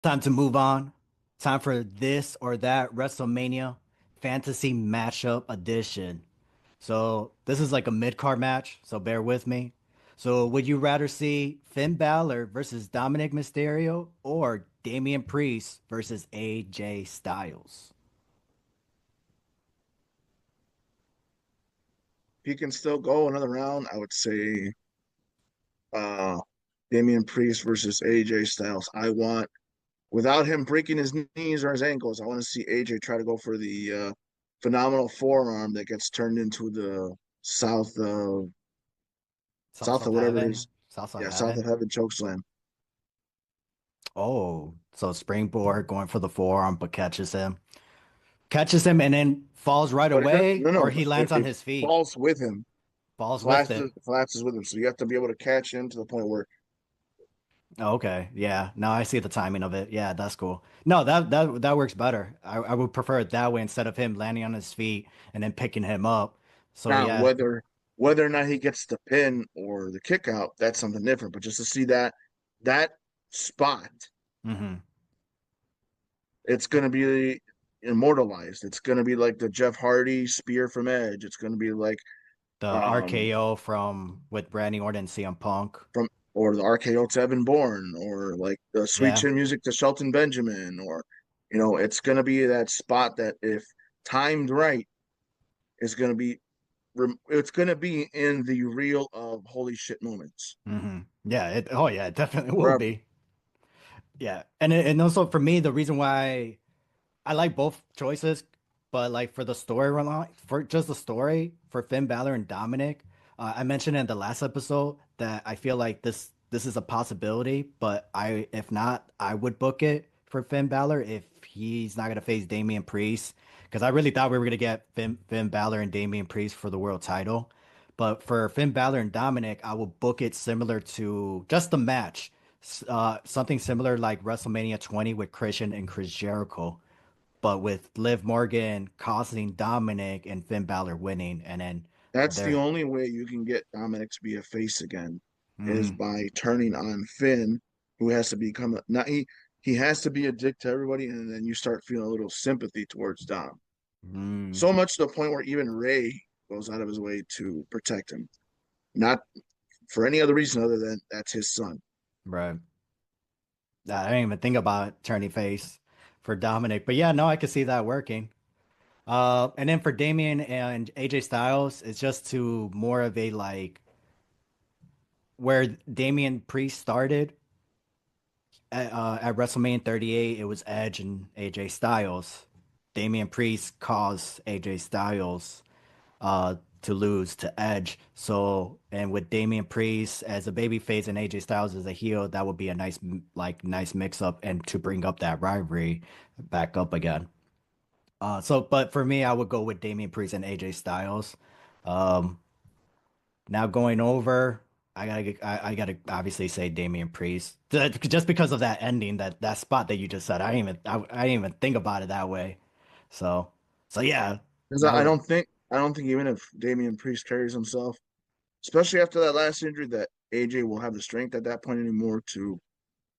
Time to move on. Time for this or that WrestleMania Fantasy Matchup Edition. So this is like a mid-card match, so bear with me. So would you rather see Finn Balor versus Dominik Mysterio or Damien Priest versus AJ Styles? He can still go another round. I would say uh Damien Priest versus AJ Styles. I want without him breaking his knees or his ankles, I want to see AJ try to go for the phenomenal forearm that gets turned into the south South south of of whatever it Heaven? is. South of Yeah, south Heaven? of heaven choke slam. Oh, so springboard going for the forearm, but catches him. Catches him and then falls right But it does, away, no, or no, he lands on it his feet. falls with him. Falls with it. Collapses with him. So you have to be able to catch him to the point where Oh, okay. Yeah. No, I see the timing of it. Yeah, that's cool. No, that works better. I would prefer it that way instead of him landing on his feet and then picking him up. So now yeah. whether or not he gets the pin or the kick out, that's something different. But just to see that spot, Hmm. it's gonna be immortalized. It's gonna be like the Jeff Hardy spear from Edge. It's gonna be like The um RKO from with Randy Orton and CM Punk. from or the RKO to Evan Bourne or like the sweet Yeah. chin music to Shelton Benjamin or it's gonna be that spot that if timed right is gonna be it's gonna be in the reel of holy shit moments Yeah, oh yeah, it definitely will forever. be. Yeah. And also for me, the reason why I like both choices, but like for the storyline, for just the story for Finn Balor and Dominic, I mentioned in the last episode that I feel like this is a possibility, but I if not, I would book it for Finn Balor if he's not gonna face Damian Priest, because I really thought we were gonna get Finn Balor and Damian Priest for the world title, but for Finn Balor and Dominic, I will book it similar to just the match, something similar like WrestleMania 20 with Christian and Chris Jericho, but with Liv Morgan costing Dominic and Finn Balor winning, and then That's the there. only way you can get Dominic to be a face again is Mm, by turning on Finn, who has to become not he has to be a dick to everybody, and then you start feeling a little sympathy towards Dom. mm, So much to the point where even Ray goes out of his way to protect him, not for any other reason other than that's his son. right. I didn't even think about turning face for Dominic, but yeah, no, I could see that working. And then for Damian and AJ Styles, it's just to more of a like where Damian Priest started at WrestleMania 38. It was Edge and AJ Styles. Damian Priest caused AJ Styles to lose to Edge. So, and with Damian Priest as a babyface and AJ Styles as a heel, that would be a nice mix up and to bring up that rivalry back up again. But for me, I would go with Damian Priest and AJ Styles. Um, Now going over, I gotta obviously say Damian Priest. Just because of that ending, that spot that you just said. I didn't even think about it that way. So, so yeah, Because that would. I don't think even if Damian Priest carries himself, especially after that last injury, that AJ will have the strength at that point anymore to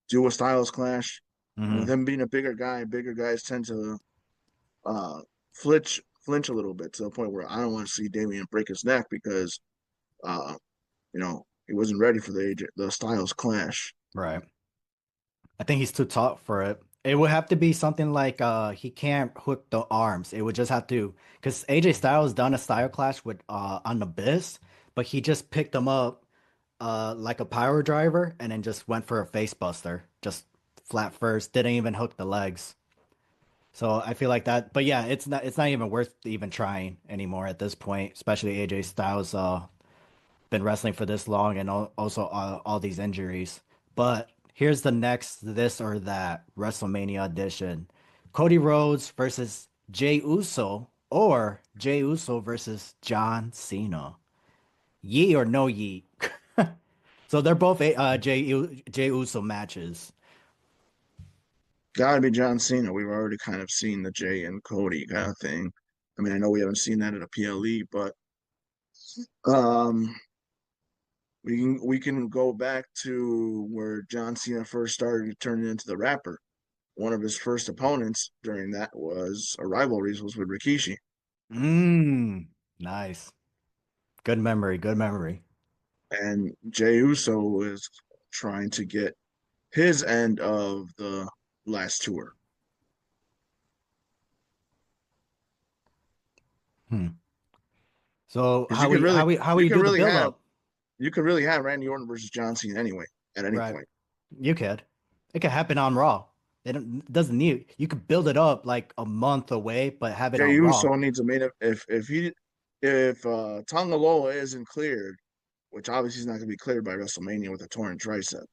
do a Styles clash. And with Mhm. him being a bigger guy, bigger guys tend to uh, flinch a little bit to the point where I don't want to see Damian break his neck because uh, he wasn't ready for the Styles clash. Right. I think he's too tall for it. It would have to be something like he can't hook the arms. It would just have to, because AJ Styles done a style clash with on the Abyss, but he just picked him up like a power driver and then just went for a face buster, just flat first, didn't even hook the legs. So I feel like that, but yeah, it's not even worth even trying anymore at this point, especially AJ Styles been wrestling for this long and also all these injuries. But here's the next this or that WrestleMania edition. Cody Rhodes versus Jey Uso or Jey Uso versus John Cena. Yee or no yee? So they're both Jey Uso matches. Gotta be John Cena. We've already kind of seen the Jay and Cody kind of thing. I mean, I know we haven't seen that at a PLE, but um, we can go back to where John Cena first started turning into the rapper. one of his first opponents during that was a rivalries was with Rikishi. Mm, nice. Good memory. Good memory. And Jey Uso is trying to get his end of the last tour. Hmm. So Because you could really how will you you could do the really build have up? Randy Orton versus John Cena anyway at any Right. point. You could. It could happen on Raw. It doesn't need you could build it up like a month away, but have it Jey on Raw. Uso needs a main if Tonga Loa isn't cleared, which obviously he's not going to be cleared by WrestleMania with a torn tricep.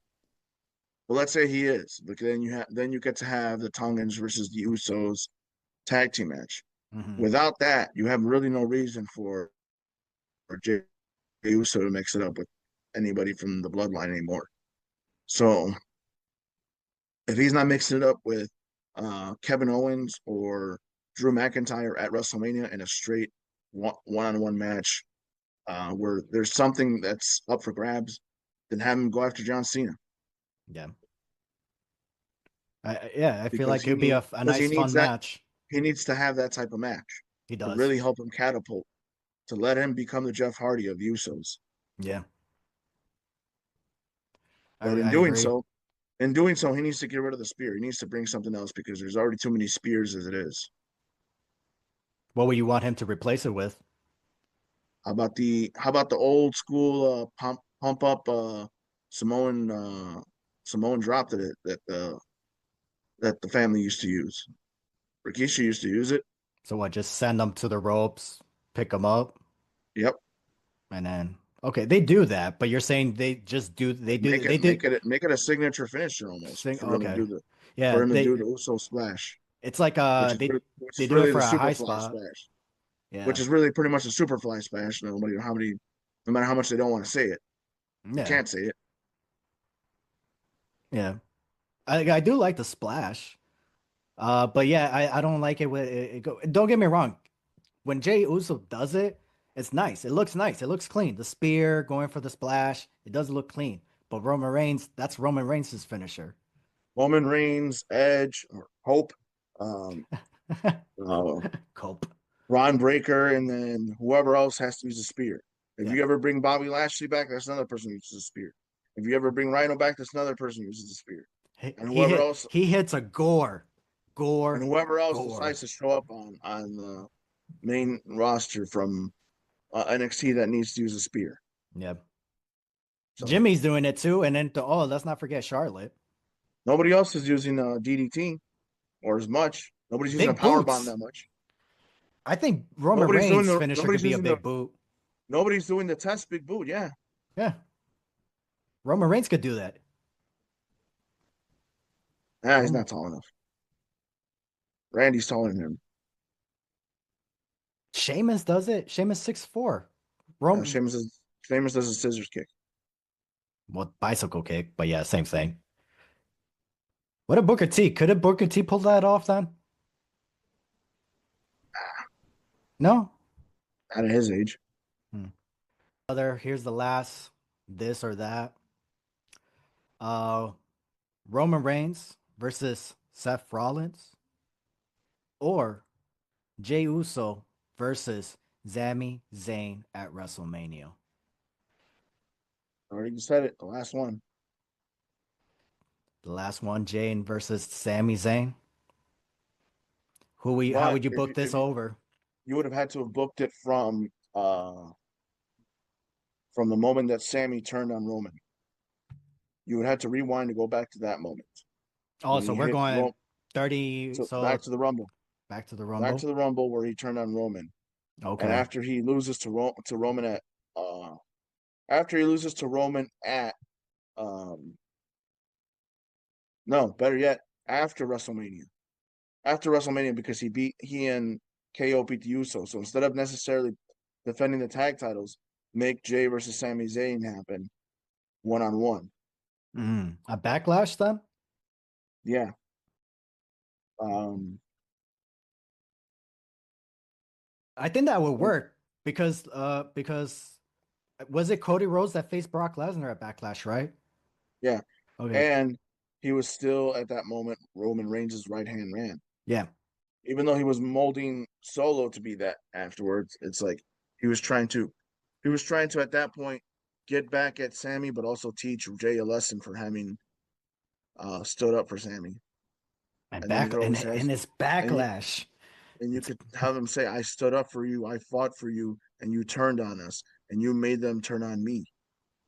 But let's say he is, but then you get to have the Tongans versus the Usos tag team match. Hmm. Without that, you have really no reason for Jey Uso to mix it up with anybody from the bloodline anymore. So if he's not mixing it up with Kevin Owens or Drew McIntyre at WrestleMania in a straight one-on-one match where there's something that's up for grabs, then have him go after John Cena Yeah. Yeah, I feel because like it would be a because nice fun match. he needs to have that type of match He to does. really help him catapult to let him become the Jeff Hardy of the Usos. Yeah. But I agree. in doing so, he needs to get rid of the spear. He needs to bring something else because there's already too many spears as it is. What would you want him to replace it with? How about the old school pump up Samoan Samoan drop that the family used to use. Rikishi used to use it. So what, just send them to the ropes, pick them up, Yep. and then okay, they do that, but you're saying they just do they do Make it a signature finisher almost sing okay. for Yeah, him to do they the Uso splash, it's like which they is do it really for the a high superfly spot. splash, which Yeah. is really pretty much a superfly splash. No matter how much they don't want to say it, they Yeah. can't say it. Yeah. I do like the splash. But yeah, I don't like it when don't get me wrong. When Jey Uso does it, it's nice. It looks nice. It looks clean. The spear going for the splash, it does look clean. But Roman Reigns, that's Roman Reigns' finisher. Roman Reigns, Edge, or Hope, um, uh, Cope. Ron Breaker, and then whoever else has to use a spear. If Yeah. you ever bring Bobby Lashley back, that's another person who uses a spear. If you ever bring Rhino back, that's another person who uses a spear. And whoever else He hits a gore. and Gore. whoever else Gore. decides to show up on the main roster from NXT that needs to use a spear. Yeah. So Jimmy's doing it too. And then let's not forget Charlotte. nobody else is using DDT or as much. Nobody's using a Big power bomb boots. that much. I think Roman Reigns' finisher could Nobody's be a using the big boot. nobody's doing the test big boot. Yeah, Yeah. Roman Reigns could do that. he's Roman not tall enough. Randy's taller than him. Sheamus does it. Sheamus 6'4". Rome Sheamus does a scissors kick. well bicycle kick, but yeah, same thing. What a Booker T. Could a Booker T pull that off then? No? At his age. Hmm. Here's the last this or that. Uh Roman Reigns versus Seth Rollins or Jey Uso versus Sami Zayn at WrestleMania. I already said it. The last one. The last one, Jane versus Sami Zayn. How But would you book if this over? you would have had to have booked it from the moment that Sammy turned on Roman. You would have to rewind to go back to that moment Oh, when so he we're hit going Rome 30, to back so to the Rumble. back to the Back to Rumble. the Rumble where he turned on Roman. And Okay. after he loses to Roman after he loses to Roman at um no, better yet, after WrestleMania. After WrestleMania because he and KO beat the Usos. So instead of necessarily defending the tag titles, make Jay versus Sami Zayn happen 1-on-1. A backlash then? Yeah. Um I think that would work because was it Cody Rhodes that faced Brock Lesnar at Backlash, right? yeah. Okay. And he was still at that moment Roman Reigns' right hand man. Yeah. Even though he was molding Solo to be that afterwards, it's like he was trying to he was trying to at that point get back at Sammy, but also teach Jay a lesson for having stood up for Sammy. And And then he back could always say, and his and you, backlash. and you It's could have him say, "I stood up for you, I fought for you, and you turned on us, and you made them turn on me."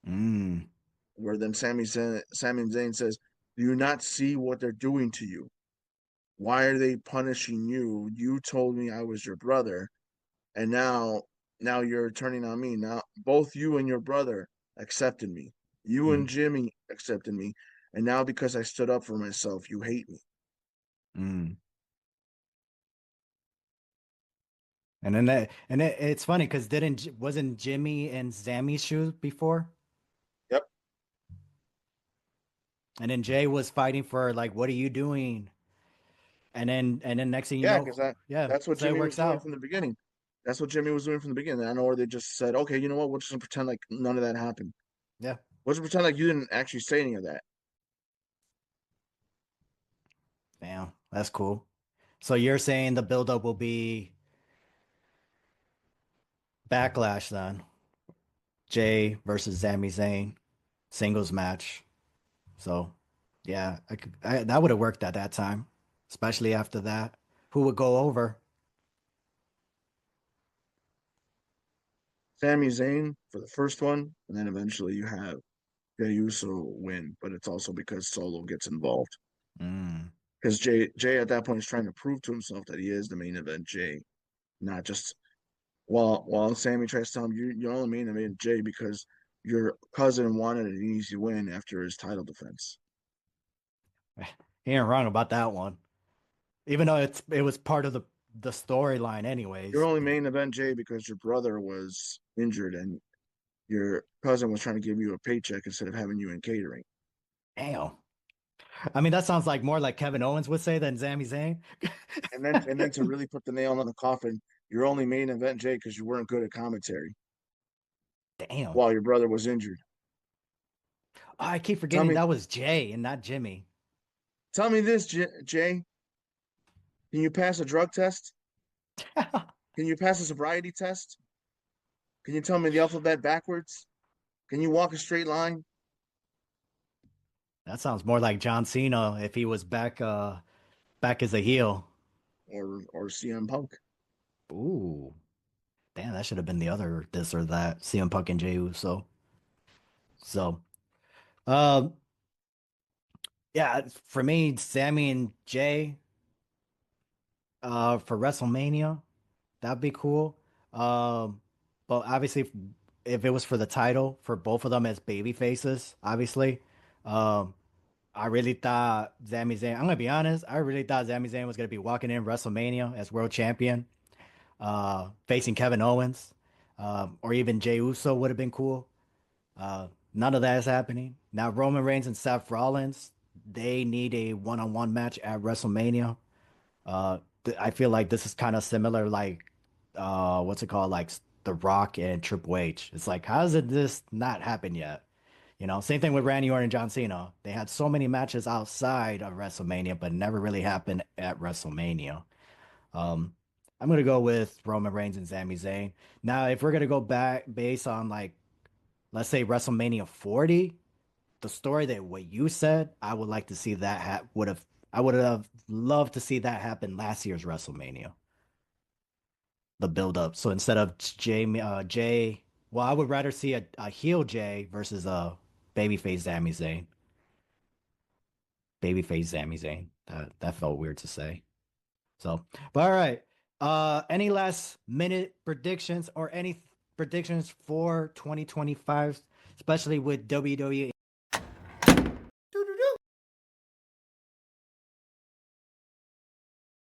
mm, Where then Sami Zayn says, "Do you not see what they're doing to you? Why are they punishing you? You told me I was your brother, and now you're turning on me. Now both you and your brother accepted me. You and mm, Jimmy accepted me, and now because I stood up for myself, you hate me." mm. And then it's funny because didn't wasn't Jimmy in Sammy's shoes before? Yep. And then Jay was fighting for like, what are you doing? And then next thing you Yeah, know, because that yeah, that's what so it Jimmy was works doing out. from the beginning. That's what Jimmy was doing from the beginning. I know where they just said, "Okay, you know what? We're just gonna pretend like none of that happened. Yeah. We'll just pretend like you didn't actually say any of that." Damn, that's cool. So you're saying the buildup will be Backlash then? Jay versus Sami Zayn singles match. So yeah, that would have worked at that time, especially after that. Who would go over? Sami Zayn for the first one, and then eventually you have Jey Uso win, but it's also because Solo gets involved. Mm. Because Jay at that point is trying to prove to himself that he is the main event Jay, not just while Sammy tries to tell him you're only main event Jay because your cousin wanted an easy win after his title defense. He ain't wrong about that one. Even though it was part of the storyline You're anyways. only main event Jay because your brother was injured and your cousin was trying to give you a paycheck instead of having you in catering. Damn. I mean, that sounds like more like Kevin Owens would say than Sami Zayn. And then to really put the nail on the coffin, you're only main event Jay because you weren't good at commentary Damn. while your brother was injured. Oh, I keep Tell forgetting me, that was Jay and not Jimmy. tell me this, Jay. Can you pass a drug test? Can you pass a sobriety test? Can you tell me the alphabet backwards? Can you walk a straight line? That sounds more like John Cena if he was back as a heel. Or CM Punk? Ooh. Damn, that should have been the other this or that. CM Punk and Jey Uso. So, um, yeah, for me, Sammy and Jay, for WrestleMania, that'd be cool. Um, but obviously, if it was for the title, for both of them as baby faces, obviously, um, I really thought Sami Zayn. I'm gonna be honest. I really thought Sami Zayn was gonna be walking in WrestleMania as world champion, facing Kevin Owens, or even Jey Uso would have been cool. None of that is happening. Now Roman Reigns and Seth Rollins, they need a one-on-one match at WrestleMania. I feel like this is kind of similar, like what's it called, like The Rock and Triple H. It's like, how did this not happen yet? You know, same thing with Randy Orton and John Cena. They had so many matches outside of WrestleMania, but never really happened at WrestleMania. Um, I'm gonna go with Roman Reigns and Sami Zayn. Now, if we're gonna go back based on like, let's say WrestleMania 40, the story that what you said, I would like to see that I would have loved to see that happen last year's WrestleMania. The build up. So instead of Jay, well, I would rather see a heel Jay versus a babyface Sami Zayn. Babyface Sami Zayn. That felt weird to say. So, but all right. Any last minute predictions or any predictions for 2025, especially with WWE